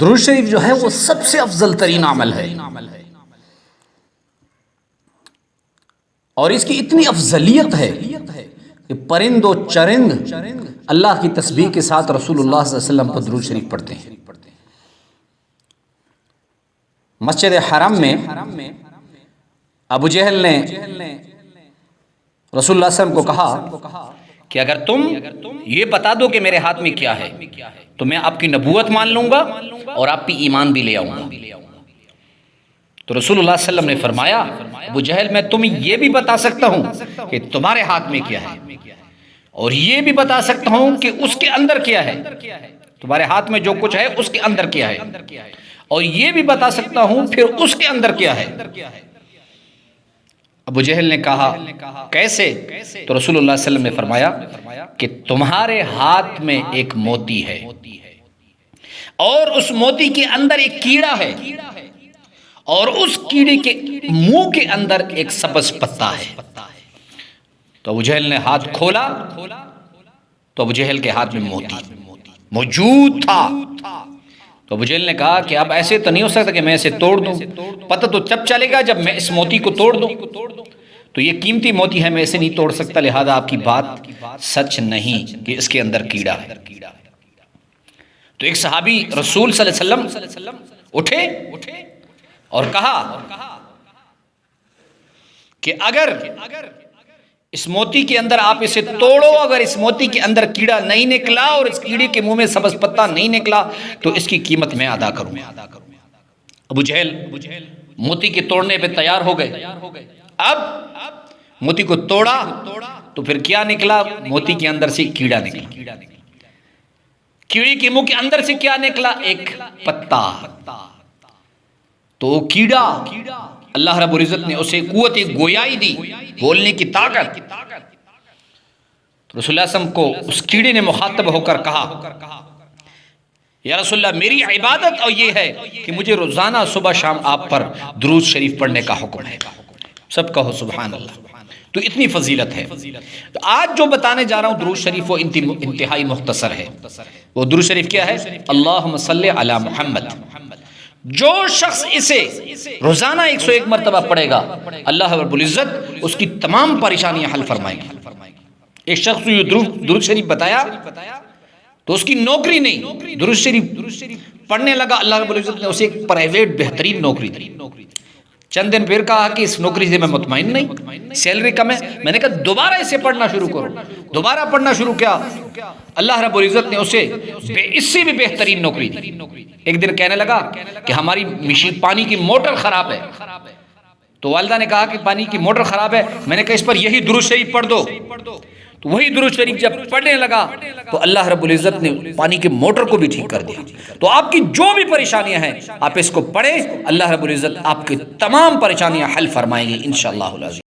درود شریف جو ہے وہ سب سے افضل ترین عمل ہے، اور اس کی اتنی افضلیت ہے کہ پرند و چرند اللہ کی تسبیح کے ساتھ رسول اللہ صلی اللہ علیہ وسلم پر درود شریف پڑھتے ہیں۔ مسجد حرم میں ابو جہل نے رسول اللہ صلی اللہ علیہ وسلم کو کہا کہ اگر تم یہ بتا دو کہ میرے ہاتھ میں کیا ہے تو میں آپ کی نبوت مان لوں گا اور آپ پہ ایمان بھی لے آؤں گا۔ تو رسول اللہ صلی اللہ علیہ وسلم نے فرمایا ابو جہل میں تمہیں یہ بھی بتا سکتا ہوں کہ تمہارے ہاتھ میں کیا ہے، اور یہ بھی بتا سکتا ہوں کہ اس کے اندر کیا ہے، تمہارے ہاتھ میں جو کچھ ہے اس کے اندر کیا ہے، اور یہ بھی بتا سکتا ہوں پھر اس کے اندر کیا ہے۔ ابو جہل نے کہا کیسے؟ تو رسول اللہ صلی اللہ علیہ وسلم نے فرمایا کہ تمہارے ہاتھ میں ایک موتی ہے اور اس موتی کے اندر ایک کیڑا ہے، اور اس کیڑے کے منہ کے اندر ایک سبز پتا ہے۔ تو ابو جہل نے ہاتھ کھولا تو ابو جہل کے ہاتھ میں موتی موجود تھا۔ تو ابو جہل نے کہا کہ اب ایسے تو نہیں ہو سکتا کہ میں اسے توڑ دوں، پتہ تو تب چلے گا جب میں اس موتی کو توڑ دوں، تو یہ قیمتی موتی ہے، میں اسے نہیں توڑ سکتا، لہذا آپ کی بات سچ نہیں کہ اس کے اندر کیڑا ہے۔ تو ایک صحابی رسول صلی اللہ علیہ وسلم اٹھے اور کہا کہ اگر اس موتی کے اندر آپ اسے توڑو، اگر اس موتی کے اندر کیڑا نہیں نکلا اور اس کیڑے کے منہ میں سبز پتا نہیں نکلا تو اس کی قیمت میں ادا کروں گا۔ ابو جہل موتی کے توڑنے پہ تیار ہو گئے۔ اب موتی کو توڑا تو پھر کیا نکلا؟ موتی کے اندر سے کیڑا نکلا۔ کیڑے کے منہ کے اندر سے کیا نکلا؟ ایک پتا۔ تو کیڑا اللہ رب العزت نے اسے قوت گویائی دی، بولنے کی طاقت۔ تو رسول اللہ صلی اللہ علیہ وسلم کو اس کیڑے نے مخاطب ہو کر کہا یا رسول اللہ میری عبادت اور یہ ہے کہ مجھے روزانہ صبح شام آپ پر درود شریف پڑھنے کا حکم ہے۔ سب کہو سبحان اللہ۔ تو اتنی فضیلت ہے۔ تو آج جو بتانے جا رہا ہوں درود شریف وہ انتہائی مختصر ہے۔ وہ درود شریف کیا ہے؟ اللہم صلی علی محمد۔ جو شخص اسے روزانہ 101 مرتبہ پڑھے گا اللہ رب العزت اس کی تمام پریشانیاں حل فرمائے گی۔ ایک شخص کو یہ درود شریف بتایا تو اس کی نوکری نہیں، درود شریف پڑھنے لگا، اللہ رب العزت نے اسے ایک پرائیویٹ بہترین نوکری دی۔ چند دن پھر کہا کہ اس نوکری سے میں مطمئن نہیں، سیلری کم ہے۔ میں نے کہا دوبارہ اسے پڑھنا شروع کرو، دوبارہ پڑھنا شروع کیا، اللہ رب العزت نے اسے اس سے بھی بہترین نوکری دی۔ ایک دن کہنے لگا کہ ہماری مشین پانی کی موٹر خراب ہے، تو والدہ نے کہا کہ پانی کی موٹر خراب ہے، میں نے کہا اس پر یہی درود شریف پڑھ دو۔ تو وہی درود شریف جب پڑھنے لگا تو اللہ رب العزت نے پانی کے موٹر کو بھی ٹھیک کر دیا۔ تو آپ کی جو بھی پریشانیاں ہیں آپ اس کو پڑھیں، اللہ رب العزت آپ کی تمام پریشانیاں حل فرمائیں گے انشاءاللہ العزیز۔